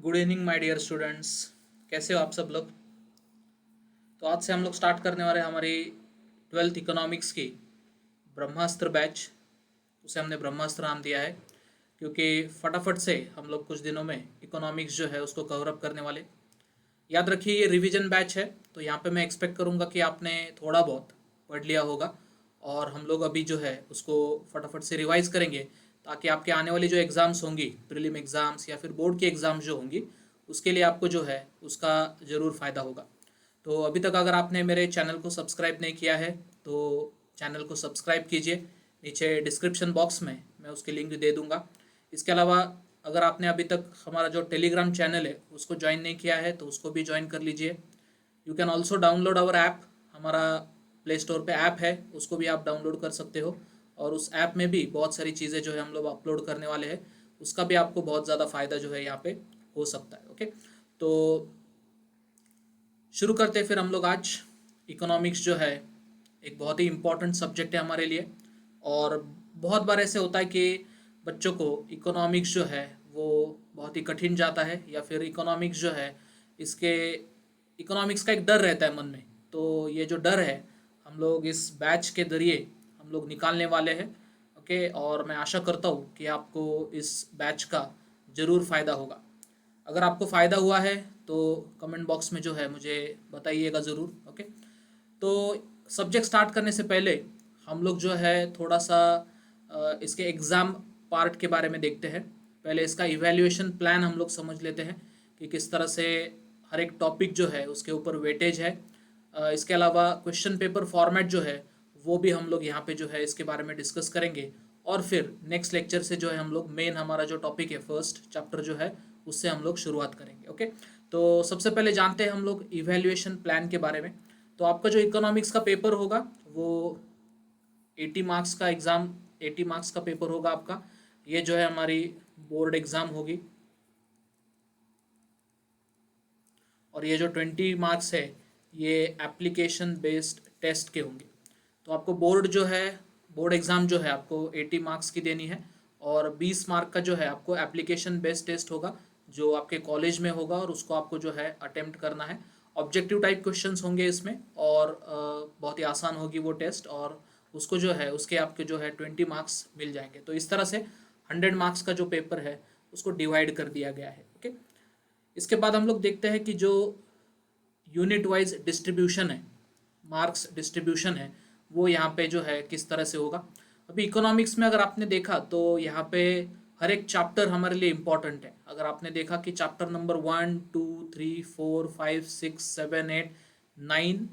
Good evening my dear students. कैसे हो आप सब लोग। तो आज से हम लोग स्टार्ट करने वाले हैं हमारी 12th इकोनॉमिक्स की ब्रह्मास्त्र बैच। उसे हमने ब्रह्मास्त्र नाम दिया है क्योंकि फटाफट से हम लोग कुछ दिनों में इकोनॉमिक्स जो है उसको कवर अप करने वाले। याद रखिए ये रिवीजन बैच है, तो यहाँ पे मैं एक्सपेक्ट करूँगा कि आपने थोड़ा बहुत पढ़ लिया होगा और हम लोग अभी जो है उसको फटाफट से रिवाइज करेंगे ताकि आपके आने वाली जो एग्ज़ाम्स होंगी, प्रीलिम एग्ज़ाम्स या फिर बोर्ड की एग्ज़ाम्स जो होंगी, उसके लिए आपको जो है उसका ज़रूर फ़ायदा होगा। तो अभी तक अगर आपने मेरे चैनल को सब्सक्राइब नहीं किया है तो चैनल को सब्सक्राइब कीजिए। नीचे डिस्क्रिप्शन बॉक्स में मैं उसकी लिंक दे दूँगा। इसके अलावा अगर आपने अभी तक हमारा जो टेलीग्राम चैनल है उसको ज्वाइन नहीं किया है तो उसको भी ज्वाइन कर लीजिए। You can also download our app. हमारा प्ले स्टोर पे ऐप है, उसको भी आप डाउनलोड कर सकते हो और उस ऐप में भी बहुत सारी चीज़ें जो है हम लोग अपलोड करने वाले हैं, उसका भी आपको बहुत ज़्यादा फ़ायदा जो है यहाँ पे हो सकता है। ओके, तो शुरू करते हैं फिर हम लोग। आज इकोनॉमिक्स जो है एक बहुत ही इम्पोर्टेंट सब्जेक्ट है हमारे लिए और बहुत बार ऐसे होता है कि बच्चों को इकोनॉमिक्स जो है वो बहुत ही कठिन जाता है या फिर इकोनॉमिक्स जो है इसके इकोनॉमिक्स का एक डर रहता है मन में। तो ये जो डर है हम लोग इस बैच के जरिए हम लोग निकालने वाले हैं। ओके, और मैं आशा करता हूँ कि आपको इस बैच का ज़रूर फ़ायदा होगा। अगर आपको फ़ायदा हुआ है तो कमेंट बॉक्स में जो है मुझे बताइएगा ज़रूर। ओके, तो सब्जेक्ट स्टार्ट करने से पहले हम लोग जो है थोड़ा सा इसके एग्ज़ाम पार्ट के बारे में देखते हैं। पहले इसका इवैल्यूएशन प्लान हम लोग समझ लेते हैं कि किस तरह से हर एक टॉपिक जो है उसके ऊपर वेटेज है। इसके अलावा क्वेश्चन पेपर फॉर्मेट जो है वो भी हम लोग यहाँ पे जो है इसके बारे में डिस्कस करेंगे और फिर नेक्स्ट लेक्चर से जो है हम लोग मेन हमारा जो टॉपिक है फर्स्ट चैप्टर जो है उससे हम लोग शुरुआत करेंगे। ओके, तो सबसे पहले जानते हैं हम लोग इवैल्यूएशन प्लान के बारे में। तो आपका जो इकोनॉमिक्स का पेपर होगा वो 80 मार्क्स का एग्ज़ाम, 80 मार्क्स का पेपर होगा आपका। ये जो है हमारी बोर्ड एग्ज़ाम होगी और ये जो 20 मार्क्स है ये एप्लीकेशन बेस्ड टेस्ट के होंगे। तो आपको बोर्ड जो है, बोर्ड एग्ज़ाम जो है आपको 80 मार्क्स की देनी है और 20 मार्क का जो है आपको एप्लीकेशन बेस्ड टेस्ट होगा जो आपके कॉलेज में होगा और उसको आपको जो है अटेम्प्ट करना है। ऑब्जेक्टिव टाइप क्वेश्चंस होंगे इसमें और बहुत ही आसान होगी वो टेस्ट और उसको जो है उसके आपके जो है 20 मार्क्स मिल जाएंगे। तो इस तरह से 100 मार्क्स का जो पेपर है उसको डिवाइड कर दिया गया है। ओके, इसके बाद हम लोग देखते हैं कि जो यूनिट वाइज डिस्ट्रीब्यूशन है, मार्क्स डिस्ट्रीब्यूशन है, वो यहाँ पे जो है किस तरह से होगा। अभी इकोनॉमिक्स में अगर आपने देखा तो यहाँ पे हर एक चैप्टर हमारे लिए इम्पॉर्टेंट है। अगर आपने देखा कि चैप्टर नंबर 1 2 3 4 5 6 7 8 9,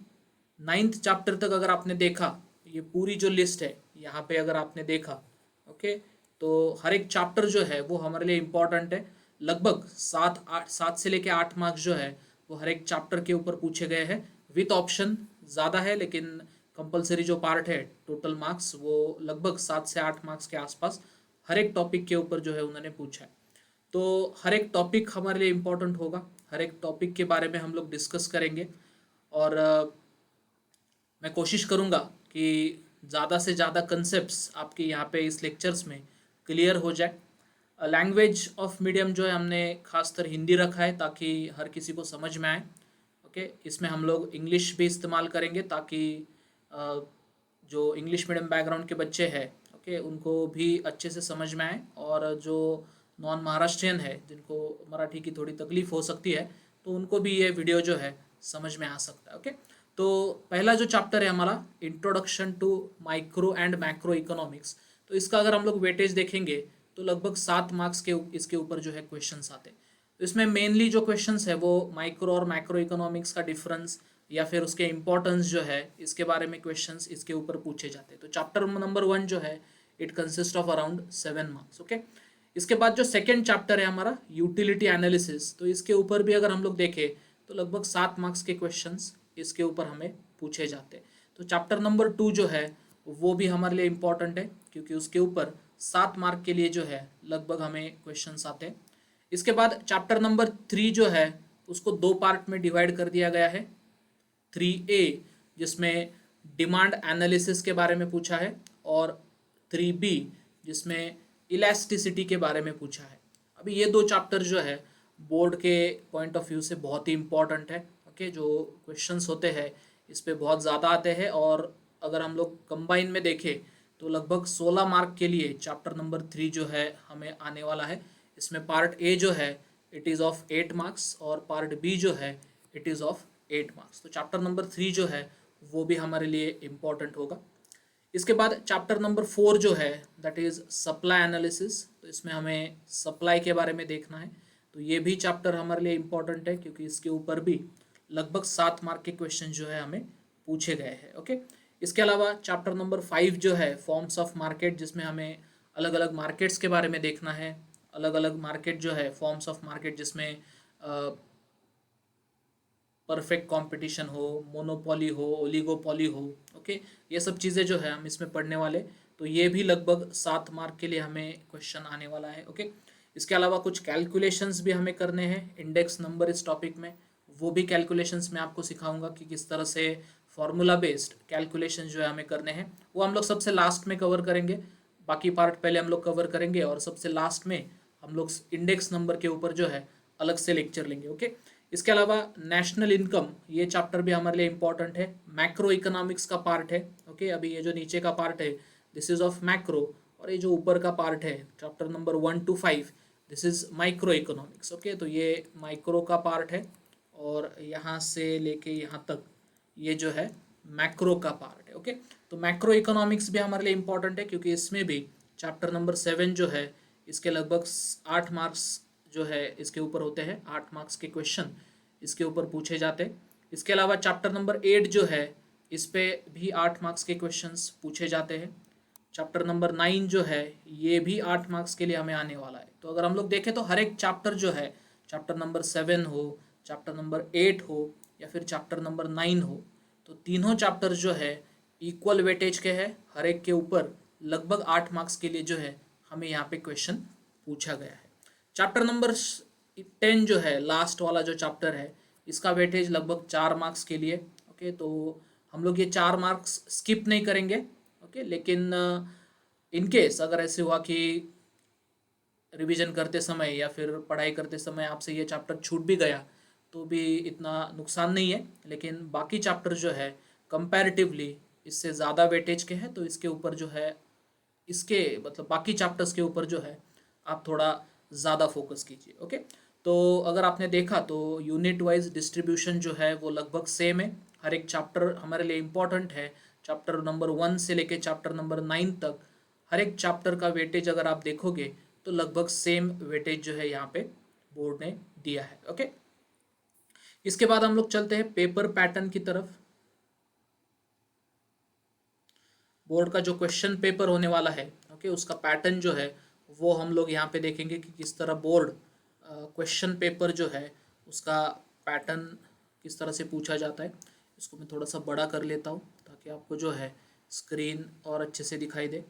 नाइन्थ चैप्टर तक अगर आपने देखा, ये पूरी जो लिस्ट है यहाँ पे अगर आपने देखा, ओके, तो हर एक चैप्टर जो है वो हमारे लिए इम्पॉर्टेंट है। लगभग 7 से लेके 8 मार्क्स जो है वो हर एक चैप्टर के ऊपर पूछे गए हैं। विथ ऑप्शन ज़्यादा है लेकिन कंपलसरी जो पार्ट है टोटल मार्क्स वो लगभग 7 से 8 मार्क्स के आसपास हर एक टॉपिक के ऊपर जो है उन्होंने पूछा है। तो हर एक टॉपिक हमारे लिए इम्पोर्टेंट होगा, हर एक टॉपिक के बारे में हम लोग डिस्कस करेंगे और मैं कोशिश करूँगा कि ज़्यादा से ज़्यादा कंसेप्ट्स आपके यहाँ पे इस लेक्चर्स में क्लियर हो जाए। लैंग्वेज ऑफ मीडियम जो है हमने खासकर हिंदी रखा है ताकि हर किसी को समझ में आए। ओके, इसमें हम लोग इंग्लिश भी इस्तेमाल करेंगे ताकि अ, जो इंग्लिश मीडियम बैकग्राउंड के बच्चे हैं, ओके, उनको भी अच्छे से समझ में आए और जो नॉन महाराष्ट्रियन है जिनको मराठी की थोड़ी तकलीफ हो सकती है तो उनको भी ये वीडियो जो है समझ में आ सकता है। ओके, तो पहला जो चैप्टर है हमारा introduction to micro and macro economics, तो इसका अगर हम लोग वेटेज देखेंगे तो लगभग 7 मार्क्स के इसके ऊपर जो है क्वेश्चंस आते हैं। तो इसमें मेनली जो क्वेश्चंस है वो माइक्रो और मैक्रो इकोनॉमिक्स का डिफरेंस या फिर उसके इम्पोर्टेंस जो है इसके बारे में क्वेश्चंस इसके ऊपर पूछे जाते हैं। तो चैप्टर नंबर 1 जो है it consist of around 7 marks. Okay, इसके बाद जो सेकेंड चैप्टर है हमारा यूटिलिटी एनालिसिस, तो इसके ऊपर भी अगर हम लोग देखें तो लगभग 7 मार्क्स के क्वेश्चंस इसके ऊपर हमें पूछे जाते हैं। तो चैप्टर नंबर 2 जो है वो भी हमारे लिए इम्पॉर्टेंट है क्योंकि उसके ऊपर 7 मार्क के लिए जो है लगभग हमें क्वेश्चंस आते हैं। इसके बाद चैप्टर नंबर 3 जो है उसको 2 पार्ट में डिवाइड कर दिया गया है। 3A जिसमें डिमांड एनालिसिस के बारे में पूछा है और 3B जिसमें इलास्टिसिटी के बारे में पूछा है। अभी ये 2 चैप्टर जो है बोर्ड के पॉइंट ऑफ व्यू से बहुत ही इम्पोर्टेंट है। ओके, जो क्वेश्चंस होते हैं इस पे बहुत ज़्यादा आते हैं, और अगर हम लोग कंबाइन में देखें तो लगभग 16 मार्क के लिए चैप्टर नंबर 3 जो है हमें आने वाला है। इसमें पार्ट ए जो है इट इज़ ऑफ 8 मार्क्स और पार्ट बी जो है इट इज़ ऑफ 8 मार्क्स। तो चैप्टर नंबर 3 जो है वो भी हमारे लिए इम्पोर्टेंट होगा। इसके बाद चैप्टर नंबर 4 जो है दैट इज़ सप्लाई एनालिसिस। तो इसमें हमें सप्लाई के बारे में देखना है। तो ये भी चैप्टर हमारे लिए इम्पोर्टेंट है क्योंकि इसके ऊपर भी लगभग 7 मार्क के क्वेश्चन जो है हमें पूछे गए हैं। ओके, इसके अलावा चैप्टर नंबर 5 जो है फॉर्म्स ऑफ मार्केट, जिसमें हमें अलग अलग मार्केट्स के बारे में देखना है। अलग अलग मार्केट जो है फॉर्म्स ऑफ मार्केट, जिसमें परफेक्ट कंपटीशन हो, मोनोपोली हो, ओलिगोपोली हो। ओके, ये सब चीज़ें जो है हम इसमें पढ़ने वाले। तो ये भी लगभग 7 मार्क के लिए हमें क्वेश्चन आने वाला है। ओके, इसके अलावा कुछ कैलकुलेशंस भी हमें करने हैं इंडेक्स नंबर इस टॉपिक में। वो भी कैलकुलेशंस मैं आपको सिखाऊंगा कि किस तरह से फॉर्मूला बेस्ड कैलकुलेशन जो है हमें करने हैं। वो हम लोग सबसे लास्ट में कवर करेंगे। बाकी पार्ट पहले हम लोग कवर करेंगे और सबसे लास्ट में हम लोग इंडेक्स नंबर के ऊपर जो है अलग से लेक्चर लेंगे। ओके, इसके अलावा नेशनल इनकम, ये चैप्टर भी हमारे लिए इम्पोर्टेंट है। मैक्रो इकोनॉमिक्स का पार्ट है। ओके, अभी ये जो नीचे का पार्ट है दिस इज ऑफ मैक्रो, और ये जो ऊपर का पार्ट है chapter number 1 to 5 this is micro economics. Okay, तो ये माइक्रो का पार्ट है और यहाँ से लेके यहाँ तक ये जो है मैक्रो का पार्ट है। ओके, तो मैक्रो इकोनॉमिक्स भी हमारे लिए इम्पोर्टेंट है क्योंकि इसमें भी चैप्टर नंबर 7 जो है इसके लगभग 8 मार्क्स जो है इसके ऊपर होते हैं। 8 मार्क्स के क्वेश्चन इसके ऊपर पूछे जाते हैं। इसके अलावा चैप्टर नंबर 8 जो है इस पे भी 8 मार्क्स के क्वेश्चंस पूछे जाते हैं। चैप्टर नंबर 9 जो है ये भी 8 मार्क्स के लिए हमें आने वाला है। तो अगर हम लोग देखें तो हर एक चैप्टर जो है, चैप्टर नंबर 7 हो, चैप्टर नंबर 8 हो या फिर चैप्टर नंबर 9 हो, तो तीनों चैप्टर जो है इक्वल वेटेज के हैं। हर एक के ऊपर लगभग 8 मार्क्स के लिए जो है हमें यहाँ पे क्वेश्चन पूछा गया है। चैप्टर नंबर 10 जो है लास्ट वाला जो चैप्टर है इसका वेटेज लगभग 4 मार्क्स के लिए। ओके, तो हम लोग ये 4 मार्क्स स्किप नहीं करेंगे। ओके, लेकिन इन केस अगर ऐसे हुआ कि रिवीजन करते समय या फिर पढ़ाई करते समय आपसे ये चैप्टर छूट भी गया तो भी इतना नुकसान नहीं है। लेकिन बाकी चैप्टर जो है कंपैरेटिवली इससे ज़्यादा वेटेज के हैं, तो इसके ऊपर जो है इसके मतलब बाकी चैप्टर्स के ऊपर जो है आप थोड़ा ज़्यादा फोकस कीजिए। ओके, तो अगर आपने देखा तो यूनिट वाइज डिस्ट्रीब्यूशन जो है वो लगभग सेम है। हर एक चैप्टर हमारे लिए इम्पोर्टेंट है। चैप्टर नंबर 1 से लेके चैप्टर नंबर 9 तक हर एक चैप्टर का वेटेज अगर आप देखोगे तो लगभग सेम वेटेज जो है यहाँ पे बोर्ड ने दिया है। ओके, इसके बाद हम लोग चलते हैं पेपर पैटर्न की तरफ। बोर्ड का जो क्वेश्चन पेपर होने वाला है ओके उसका पैटर्न जो है वो हम लोग यहाँ पे देखेंगे कि किस तरह बोर्ड क्वेश्चन पेपर जो है उसका पैटर्न किस तरह से पूछा जाता है। इसको मैं थोड़ा सा बड़ा कर लेता हूँ ताकि आपको जो है स्क्रीन और अच्छे से दिखाई दे।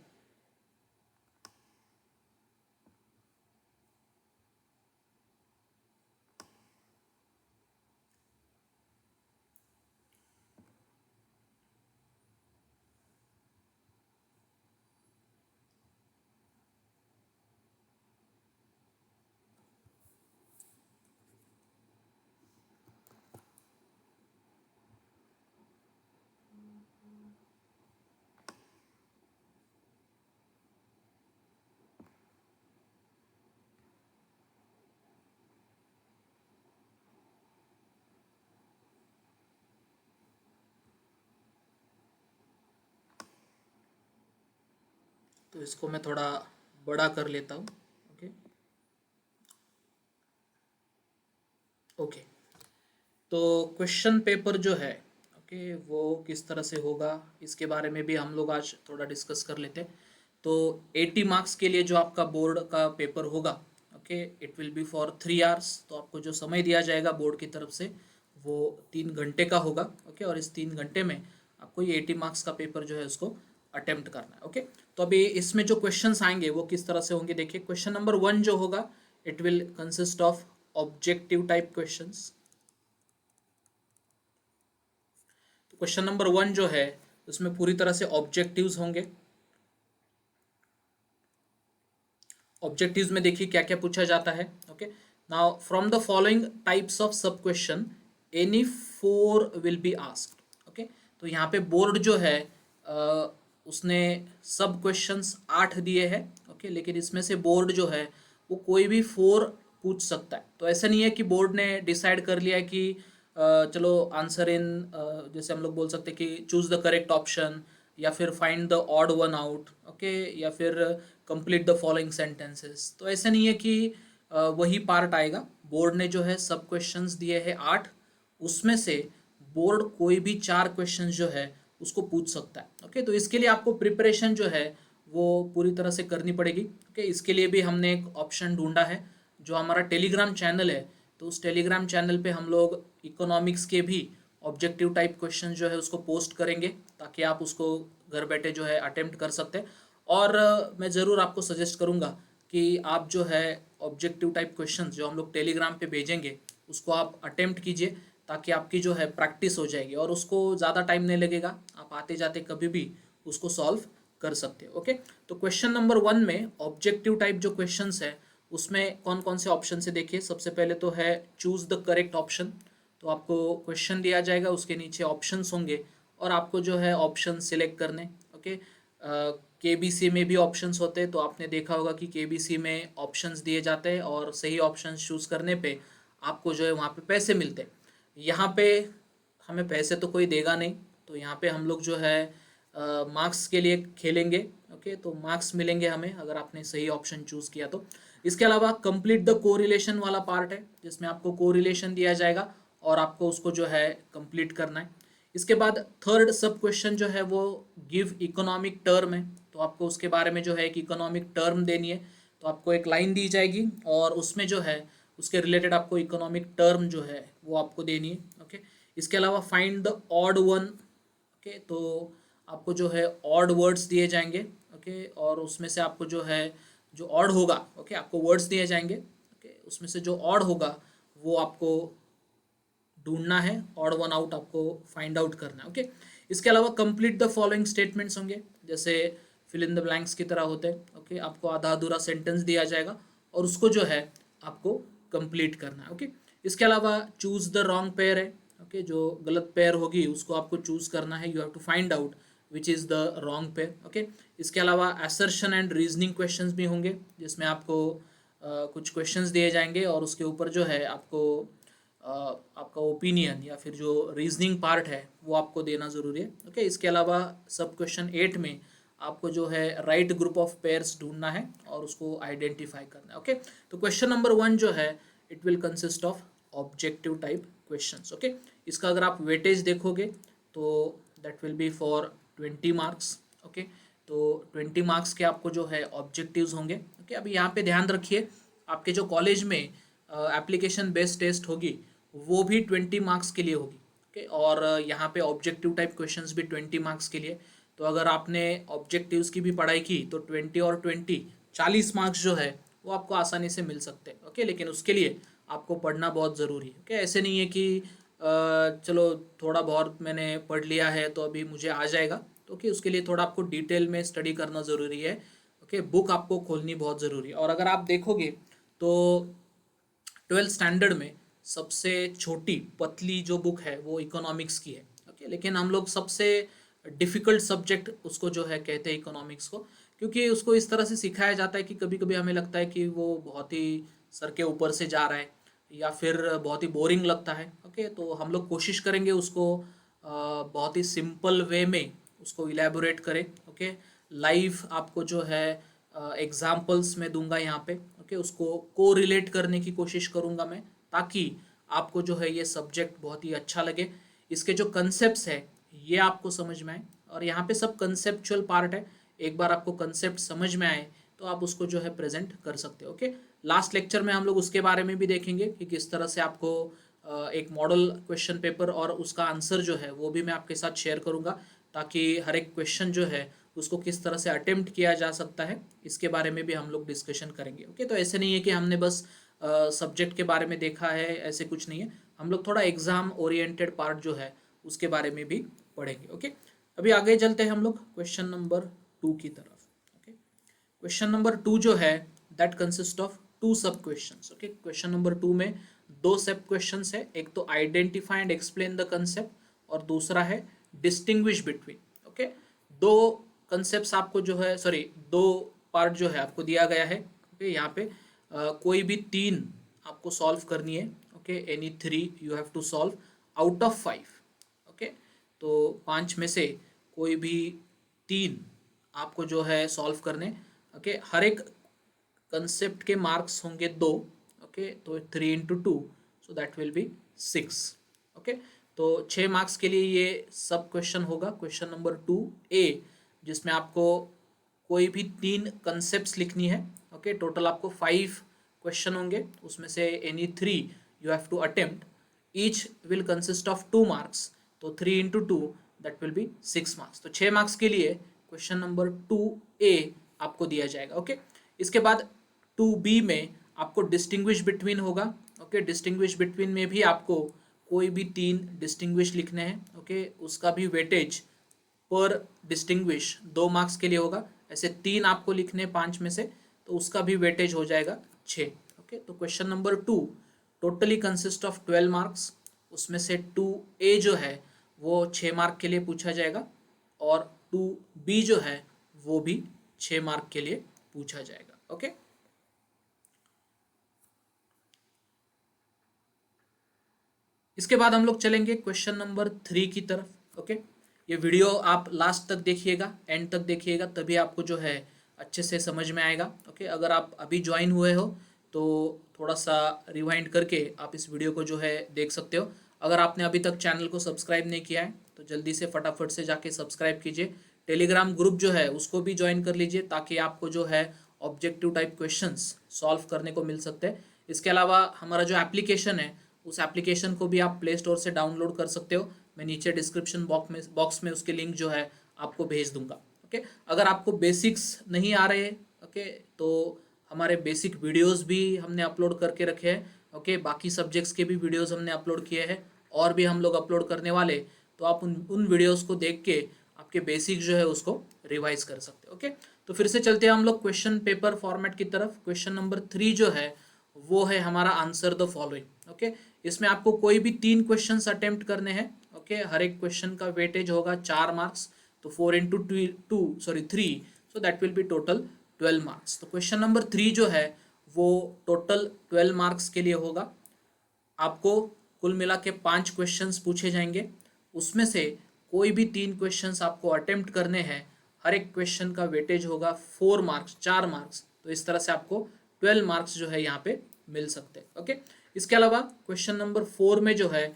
तो इसको मैं थोड़ा बड़ा कर लेता हूँ। ओके ओके, तो क्वेश्चन पेपर जो है ओके वो किस तरह से होगा इसके बारे में भी हम लोग आज थोड़ा डिस्कस कर लेते हैं। तो 80 मार्क्स के लिए जो आपका बोर्ड का पेपर होगा okay it will be for 3 hours. तो आपको जो समय दिया जाएगा बोर्ड की तरफ से वो 3 घंटे का होगा। ओके, और इस 3 घंटे में आपको ये 80 मार्क्स का पेपर जो है उसको अटेम्प्ट करना है। ओके, तो अभी इसमें जो क्वेश्चंस आएंगे वो किस तरह से होंगे देखिए। क्वेश्चन नंबर 1 जो होगा it will consist of objective type questions. Question number 1 जो है उसमें पूरी तरह से ऑब्जेक्टिव्स होंगे। ऑब्जेक्टिव्स में देखिए क्या क्या पूछा जाता है। Okay, now from the following types of sub question any 4 will be asked. Okay, तो यहाँ पे बोर्ड जो है उसने सब क्वेश्चंस 8 दिए हैं। ओके, लेकिन इसमें से बोर्ड जो है वो कोई भी 4 पूछ सकता है। तो ऐसा नहीं है कि बोर्ड ने डिसाइड कर लिया कि चलो आंसर इन, जैसे हम लोग बोल सकते हैं कि चूज द करेक्ट ऑप्शन, या फिर find the odd one out, okay, या फिर कंप्लीट द फॉलोइंग सेंटेंसेस। तो ऐसा नहीं है कि वही पार्ट आएगा। बोर्ड ने जो है सब क्वेश्चंस दिए हैं 8, उसमें से बोर्ड कोई भी 4 क्वेश्चंस जो है उसको पूछ सकता है। ओके, तो इसके लिए आपको प्रिपरेशन जो है वो पूरी तरह से करनी पड़ेगी। ओके, इसके लिए भी हमने एक ऑप्शन ढूंढा है, जो हमारा टेलीग्राम चैनल है। तो उस टेलीग्राम चैनल पे हम लोग इकोनॉमिक्स के भी ऑब्जेक्टिव टाइप क्वेश्चन जो है उसको पोस्ट करेंगे, ताकि आप उसको घर बैठे जो है अटेम्प्ट कर सकते हैं। और मैं ज़रूर आपको सजेस्ट करूँगा कि आप जो है ऑब्जेक्टिव टाइप क्वेश्चन जो हम लोग टेलीग्राम पे भेजेंगे उसको आप अटेम्प्ट कीजिए, ताकि आपकी जो है प्रैक्टिस हो जाएगी और उसको ज़्यादा टाइम नहीं लगेगा। आप आते जाते कभी भी उसको सॉल्व कर सकते हैं। ओके, तो क्वेश्चन नंबर 1 में ऑब्जेक्टिव टाइप जो क्वेश्चंस है उसमें कौन कौन से ऑप्शन से देखिए। सबसे पहले तो है चूज द करेक्ट ऑप्शन। तो आपको क्वेश्चन दिया जाएगा, उसके नीचे ऑप्शंस होंगे और आपको जो है ऑप्शन सिलेक्ट करने। ओके, केबीसी में भी ऑप्शंस होते हैं, तो आपने देखा होगा कि केबीसी में ऑप्शंस दिए जाते हैं और सही ऑप्शंस चूज करने पे आपको जो है वहाँ पे पैसे मिलते हैं। यहाँ पे हमें पैसे तो कोई देगा नहीं, तो यहाँ पे हम लोग जो है मार्क्स के लिए खेलेंगे। ओके, तो मार्क्स मिलेंगे हमें अगर आपने सही ऑप्शन चूज किया तो। इसके अलावा कंप्लीट द कोरिलेशन वाला पार्ट है, जिसमें आपको कोरिलेशन दिया जाएगा और आपको उसको जो है कंप्लीट करना है। इसके बाद थर्ड सब क्वेश्चन जो है वो गिव इकोनॉमिक टर्म है, तो आपको उसके बारे में जो है एक इकोनॉमिक टर्म देनी है। तो आपको एक लाइन दी जाएगी और उसमें जो है उसके रिलेटेड आपको इकोनॉमिक टर्म जो है वो आपको देनी है। ओके, इसके अलावा find the odd one. Okay, तो आपको जो है ऑड वर्ड्स दिए जाएंगे। ओके, और उसमें से आपको जो है जो ऑड होगा, ओके, आपको वर्ड्स दिए जाएंगे। ओके, उसमें से जो ऑड होगा वो आपको ढूंढना है, ऑड वन आउट आपको फाइंड आउट करना है। ओके, इसके अलावा कंप्लीट द फॉलोइंग स्टेटमेंट्स होंगे, जैसे फिल इन द ब्लैंक्स की तरह होते हैं। ओके, आपको आधा अधूरा सेंटेंस दिया जाएगा और उसको जो है आपको कंप्लीट करना है। ओके, इसके अलावा चूज द रॉन्ग पेयर है। ओके, जो गलत पेयर होगी उसको आपको चूज करना है। You have to find out which is the wrong pair. Okay, इसके अलावा असर्शन एंड रीजनिंग क्वेश्चंस भी होंगे, जिसमें आपको कुछ क्वेश्चंस दिए जाएंगे और उसके ऊपर जो है आपको आपका ओपिनियन या फिर जो रीजनिंग पार्ट है वो आपको देना ज़रूरी है। ओके, इसके अलावा सब क्वेश्चन 8 में आपको जो है राइट ग्रुप ऑफ पेयर्स ढूंढना है और उसको आइडेंटिफाई करना है। ओके, तो क्वेश्चन नंबर 1 जो है it will consist of objective type questions. Okay, इसका अगर आप वेटेज देखोगे तो that will B for 20 marks. Okay, तो 20 मार्क्स के आपको जो है ऑब्जेक्टिव्स होंगे। ओके, अभी यहाँ पे ध्यान रखिए, आपके जो कॉलेज में एप्लीकेशन बेस्ड टेस्ट होगी वो भी 20 मार्क्स के लिए होगी। ओके, और यहाँ पे ऑब्जेक्टिव टाइप क्वेश्चंस भी 20 मार्क्स के लिए। तो अगर आपने ऑब्जेक्टिव्स की भी पढ़ाई की तो 20 और 20 40 मार्क्स जो है वो आपको आसानी से मिल सकते हैं। ओके, लेकिन उसके लिए आपको पढ़ना बहुत ज़रूरी है। ओके, ऐसे नहीं है कि चलो थोड़ा बहुत मैंने पढ़ लिया है तो अभी मुझे आ जाएगा। तो ओके, उसके लिए थोड़ा आपको डिटेल में स्टडी करना ज़रूरी है। ओके, बुक आपको खोलनी बहुत ज़रूरी है। और अगर आप देखोगे तो 12th स्टैंडर्ड में सबसे छोटी पतली जो बुक है वो इकोनॉमिक्स की है। ओके, लेकिन हम लोग सबसे डिफ़िकल्ट सब्जेक्ट उसको जो है कहते हैं इकोनॉमिक्स को, क्योंकि उसको इस तरह से सिखाया जाता है कि कभी कभी हमें लगता है कि वो बहुत ही सर के ऊपर से जा रहा है या फिर बहुत ही बोरिंग लगता है। ओके, तो हम लोग कोशिश करेंगे उसको बहुत ही सिंपल वे में उसको इलेबोरेट करें। ओके, लाइव आपको जो है एग्जाम्पल्स में दूंगा यहाँ पे। ओके, उसको को रिलेट करने की कोशिश करूँगा मैं, ताकि आपको जो है ये सब्जेक्ट बहुत ही अच्छा लगे। इसके जो कंसेप्ट्स है ये आपको समझ में आए, और यहाँ पे सब कंसेप्चुअल पार्ट है। एक बार आपको कंसेप्ट समझ में आए तो आप उसको जो है प्रेजेंट कर सकते हो। ओके, लास्ट लेक्चर में हम लोग उसके बारे में भी देखेंगे कि किस तरह से आपको एक मॉडल क्वेश्चन पेपर और उसका आंसर जो है वो भी मैं आपके साथ शेयर करूँगा, ताकि हर एक क्वेश्चन जो है उसको किस तरह से अटेम्प्ट किया जा सकता है इसके बारे में भी हम लोग डिस्कशन करेंगे। ओके, तो ऐसे नहीं है कि हमने बस सब्जेक्ट के बारे में देखा है, ऐसे कुछ नहीं है। हम लोग थोड़ा एग्जाम ओरिएंटेड पार्ट जो है उसके बारे में भी पढ़ेंगे। ओके, अभी आगे चलते हैं हम लोग क्वेश्चन नंबर 2 की तरफ। ओके, क्वेश्चन नंबर 2 जो है दैट कंसिस्ट ऑफ 2 सब क्वेश्चंस। ओके, क्वेश्चन नंबर 2 में 2 सब क्वेश्चंस है, एक तो identify and explain the concept और दूसरा है डिस्टिंग्विश बिटवीन। ओके, 2 कंसेप्ट्स आपको जो है, सॉरी 2 पार्ट जो है आपको दिया गया है। ओके, यहाँ पे कोई भी 3 आपको सॉल्व करनी है। Okay, any 3 you have to solve out of 5। Okay, तो 5 में से कोई भी 3 आपको जो है सॉल्व करने। ओके, हर एक कंसेप्ट के मार्क्स होंगे 2। ओके, तो 3 into 2, so that will be 6। Okay, तो 6 मार्क्स के लिए ये सब क्वेश्चन होगा। क्वेश्चन नंबर 2A, जिसमें आपको कोई भी 3 कंसेप्ट लिखनी है। ओके, टोटल आपको 5 क्वेश्चन होंगे, उसमें से any 3 you have to attempt, each will consist of 2 marks, तो 3 into 2 that will be 6 marks. तो 6 मार्क्स के लिए क्वेश्चन नंबर 2A आपको दिया जाएगा। ओके, इसके बाद 2B में आपको डिस्टिंग्विश बिटवीन होगा। ओके, डिस्टिंग्विश बिटवीन में भी आपको कोई भी 3 डिस्टिंग्विश लिखने हैं। ओके, उसका भी वेटेज पर डिस्टिंग्विश 2 मार्क्स के लिए होगा। ऐसे 3 आपको लिखने 5 में से, तो उसका भी वेटेज हो जाएगा 6। ओके, तो question number 2 totally consist of 12 marks, उसमें से 2A जो है वो 6 मार्क के लिए पूछा जाएगा और 2B जो है वो भी 6 मार्क के लिए पूछा जाएगा। ओके, इसके बाद हम लोग चलेंगे क्वेश्चन नंबर 3 की तरफ। ओके, ये वीडियो आप लास्ट तक देखिएगा, एंड तक देखिएगा, तभी आपको जो है अच्छे से समझ में आएगा। ओके, अगर आप अभी ज्वाइन हुए हो तो थोड़ा सा रिवाइंड करके आप इस वीडियो को जो है देख सकते हो। अगर आपने अभी तक चैनल को सब्सक्राइब नहीं किया है तो जल्दी से फटाफट से जाके सब्सक्राइब कीजिए। टेलीग्राम ग्रुप जो है उसको भी ज्वाइन कर लीजिए, ताकि आपको जो है ऑब्जेक्टिव टाइप क्वेश्चंस सॉल्व करने को मिल सकते हैं। इसके अलावा हमारा जो एप्लीकेशन है, उस एप्लीकेशन को भी आप प्ले स्टोर से डाउनलोड कर सकते हो। मैं नीचे डिस्क्रिप्शन बॉक्स में उसके लिंक जो है आपको भेज दूंगा। ओके, अगर आपको बेसिक्स नहीं आ रहे, ओके, तो हमारे बेसिक वीडियोस भी हमने अपलोड करके रखे हैं। ओके, बाकी सब्जेक्ट्स के भी वीडियोस हमने अपलोड किए हैं और भी हम लोग अपलोड करने वाले, तो आप उन वीडियोस को देख के आपके बेसिक जो है उसको रिवाइज कर सकते हो। ओके, तो फिर से चलते हैं हम लोग क्वेश्चन पेपर फॉर्मेट की तरफ। क्वेश्चन नंबर 3 जो है वो है हमारा आंसर द फॉलोइंग। ओके, इसमें आपको कोई भी 3 क्वेश्चंस अटेम्प्ट करने हैं। ओके, हर एक क्वेश्चन का वेटेज होगा 4 मार्क्स, तो 4 into 3, so that will be total 12 marks. तो क्वेश्चन नंबर 3 जो है वो टोटल 12 मार्क्स के लिए होगा। आपको कुल मिला के 5 क्वेश्चंस पूछे जाएंगे, उसमें से कोई भी 3 क्वेश्चंस आपको अटेम्प्ट करने हैं। हर एक क्वेश्चन का वेटेज होगा 4 मार्क्स, 4 मार्क्स, तो इस तरह से आपको 12 मार्क्स जो है यहाँ पे मिल सकते हैं। ओके, इसके अलावा क्वेश्चन नंबर 4 में जो है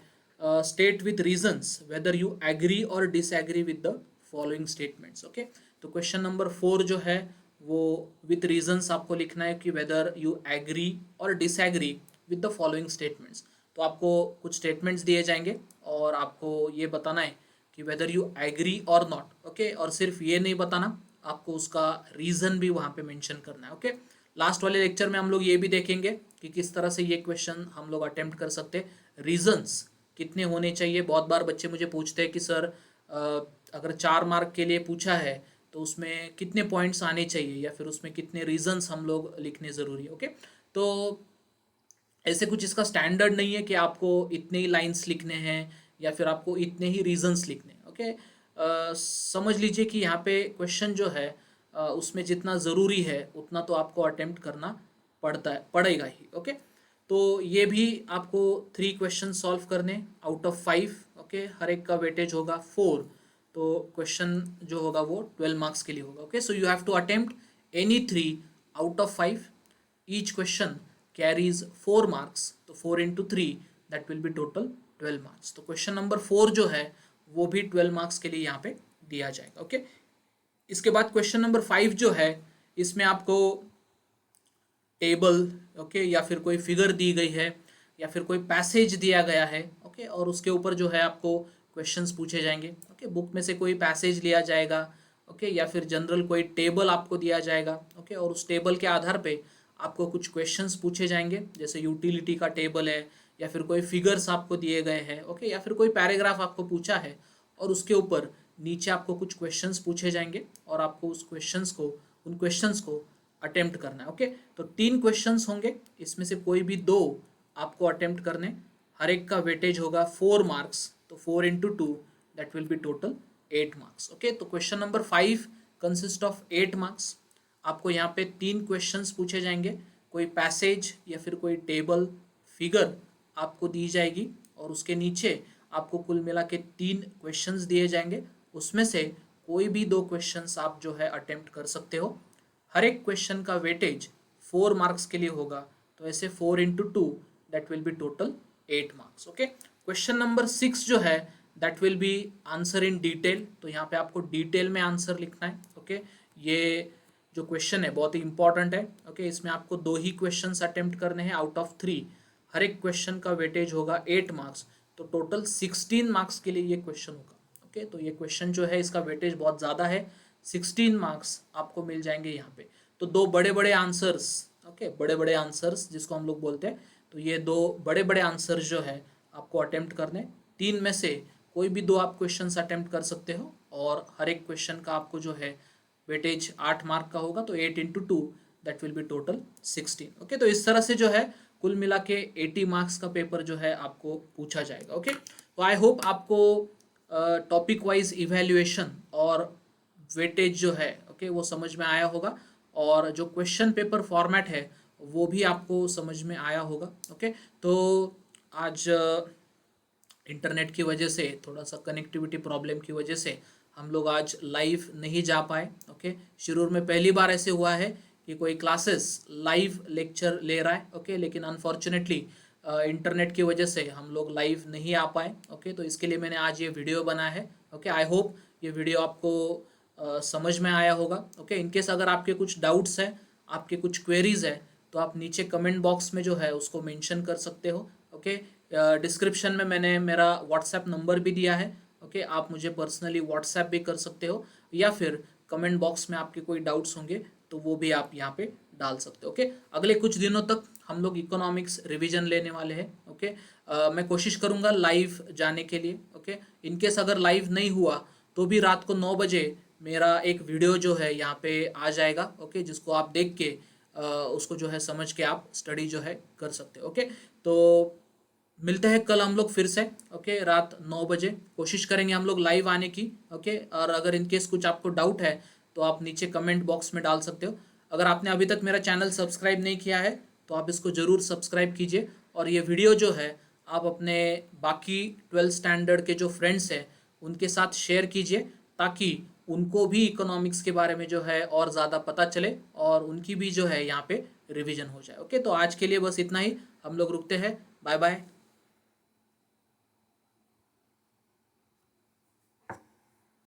state with reasons whether you agree और disagree with the following statements. Okay, तो क्वेश्चन नंबर 4 जो है वो विथ रीजंस आपको लिखना है कि वेदर यू एग्री और disagree with the following statements. तो आपको कुछ स्टेटमेंट्स दिए जाएंगे और आपको ये बताना है कि वेदर यू एग्री और नॉट। ओके, और सिर्फ ये नहीं बताना, आपको उसका रीज़न भी वहाँ पे मेंशन करना है। ओके, लास्ट वाले लेक्चर में हम लोग ये भी देखेंगे कि किस तरह से ये क्वेश्चन हम लोग अटेम्प्ट कर सकते हैं। रीजंस कितने होने चाहिए। बहुत बार बच्चे मुझे पूछते हैं कि सर अगर 4 मार्क के लिए पूछा है तो उसमें कितने पॉइंट्स आने चाहिए, या फिर उसमें कितने रीजंस हम लोग लिखने ज़रूरी है। ओके, तो ऐसे कुछ इसका स्टैंडर्ड नहीं है कि आपको इतने ही लाइंस लिखने हैं या फिर आपको इतने ही रीजंस लिखने हैं। ओके, समझ लीजिए कि यहाँ पे क्वेश्चन जो है उसमें जितना ज़रूरी है उतना तो आपको अटेम्प्ट करना पड़ेगा ही। ओके, तो ये भी आपको 3 क्वेश्चन सॉल्व करने आउट ऑफ 5। ओके, हर एक का वेटेज होगा 4, तो क्वेश्चन जो होगा वो 12 मार्क्स के लिए होगा। Okay, so you have to attempt any 3 out of 5। Each question carries 4 marks, तो 4 into 3 that will be total 12 marks. तो क्वेश्चन नंबर 4 जो है वो भी 12 मार्क्स के लिए यहाँ पे दिया जाएगा। ओके, इसके बाद क्वेश्चन नंबर 5 जो है इसमें आपको टेबल, ओके, या फिर कोई फिगर दी गई है या फिर कोई पैसेज दिया गया है। ओके, और उसके ऊपर जो है आपको क्वेश्चंस पूछे जाएंगे। ओके, बुक में से कोई पैसेज लिया जाएगा। ओके, या फिर जनरल कोई टेबल आपको दिया जाएगा। ओके, और उस टेबल के आधार पे आपको कुछ क्वेश्चंस पूछे जाएंगे, जैसे यूटिलिटी का टेबल है या फिर कोई फिगर्स आपको दिए गए हैं। ओके, या फिर कोई पैराग्राफ आपको पूछा है और उसके ऊपर नीचे आपको कुछ क्वेश्चंस पूछे जाएंगे और आपको उन क्वेश्चंस को अटेम्प्ट करना है। ओके, तो 3 क्वेश्चंस होंगे, इसमें से कोई भी 2 आपको अटेम्प्ट करने, हर एक का वेटेज होगा 4 मार्क्स, तो 4 into 2 that will be total 8 marks. Okay, तो question number 5 consist of 8 marks. आपको यहाँ पे 3 क्वेश्चंस पूछे जाएंगे, कोई पैसेज या फिर कोई टेबल फिगर आपको दी जाएगी और उसके नीचे आपको कुल मिला के 3 क्वेश्चंस दिए जाएंगे, उसमें से कोई भी 2 क्वेश्चंस आप जो है अटेम्प्ट कर सकते हो। हर एक क्वेश्चन का वेटेज 4 मार्क्स के लिए होगा, तो ऐसे 4 into 2 that will be total 8 marks. Okay, question number 6 जो है that will B answer in detail, तो यहाँ पे आपको डिटेल में आंसर लिखना है। ओके, ये जो क्वेश्चन है बहुत ही इंपॉर्टेंट है। ओके, इसमें आपको 2 ही क्वेश्चंस अटेम्प्ट करने हैं आउट ऑफ 3। हर एक क्वेश्चन का वेटेज होगा 8 मार्क्स, तो टोटल 16 मार्क्स के लिए ये क्वेश्चन होगा। ओके, तो ये क्वेश्चन जो है इसका वेटेज बहुत ज़्यादा है, 16 मार्क्स आपको मिल जाएंगे यहाँ पे। तो 2 बड़े बड़े आंसर्स, ओके, बड़े बड़े आंसर्स जिसको हम लोग बोलते हैं, तो ये 2 बड़े बड़े आंसर्स जो है आपको अटेम्प्ट करने, 3 में से कोई भी 2 आप क्वेश्चंस अटेम्प्ट कर सकते हो और हर एक क्वेश्चन का आपको जो है वेटेज 8 मार्क का होगा, तो 8 into 2 that will be total 16। Okay, तो इस तरह से जो है कुल मिला के 80 मार्क्स का पेपर जो है आपको पूछा जाएगा। ओके, तो आई होप आपको टॉपिक वाइज इवैल्यूएशन और वेटेज जो है ओके वो समझ में आया होगा, और जो क्वेश्चन पेपर फॉर्मेट है वो भी आपको समझ में आया होगा। ओके, तो आज इंटरनेट की वजह से, थोड़ा सा कनेक्टिविटी प्रॉब्लम की वजह से हम लोग आज लाइव नहीं जा पाए। ओके, शुरू में पहली बार ऐसे हुआ है कि कोई क्लासेस लाइव लेक्चर ले रहा है। ओके, लेकिन अनफॉर्चुनेटली इंटरनेट की वजह से हम लोग लाइव नहीं आ पाए। ओके, तो इसके लिए मैंने आज ये वीडियो बनाया है। ओके, आई होप ये वीडियो आपको समझ में आया होगा। ओके, इनकेस अगर आपके कुछ डाउट्स हैं, आपके कुछ क्वेरीज है, तो आप नीचे कमेंट बॉक्स में जो है उसको मेंशन कर सकते हो। ओके, डिस्क्रिप्शन में मैंने मेरा व्हाट्सएप नंबर भी दिया है। ओके, आप मुझे पर्सनली व्हाट्सएप भी कर सकते हो, या फिर कमेंट बॉक्स में आपके कोई डाउट्स होंगे तो वो भी आप यहाँ पे डाल सकते हो। ओके, अगले कुछ दिनों तक हम लोग इकोनॉमिक्स रिवीजन लेने वाले हैं। ओके, मैं कोशिश करूँगा लाइव जाने के लिए। ओके, इनकेस अगर लाइव नहीं हुआ तो भी रात को 9 बजे मेरा एक वीडियो जो है यहाँ पे आ जाएगा। ओके, जिसको आप देख के उसको जो है समझ के आप स्टडी जो है कर सकते हो। ओके, तो मिलते हैं कल हम लोग फिर से। ओके, रात 9 बजे कोशिश करेंगे हम लोग लाइव आने की। ओके, और अगर इनकेस कुछ आपको डाउट है तो आप नीचे कमेंट बॉक्स में डाल सकते हो। अगर आपने अभी तक मेरा चैनल सब्सक्राइब नहीं किया है तो आप इसको ज़रूर सब्सक्राइब कीजिए, और ये वीडियो जो है आप अपने बाकी 12th स्टैंडर्ड के जो फ्रेंड्स हैं उनके साथ शेयर कीजिए, ताकि उनको भी इकोनॉमिक्स के बारे में जो है और ज़्यादा पता चले और उनकी भी जो है यहाँ पे रिवीजन हो जाए। ओके, तो आज के लिए बस इतना ही, हम लोग रुकते हैं। Bye bye.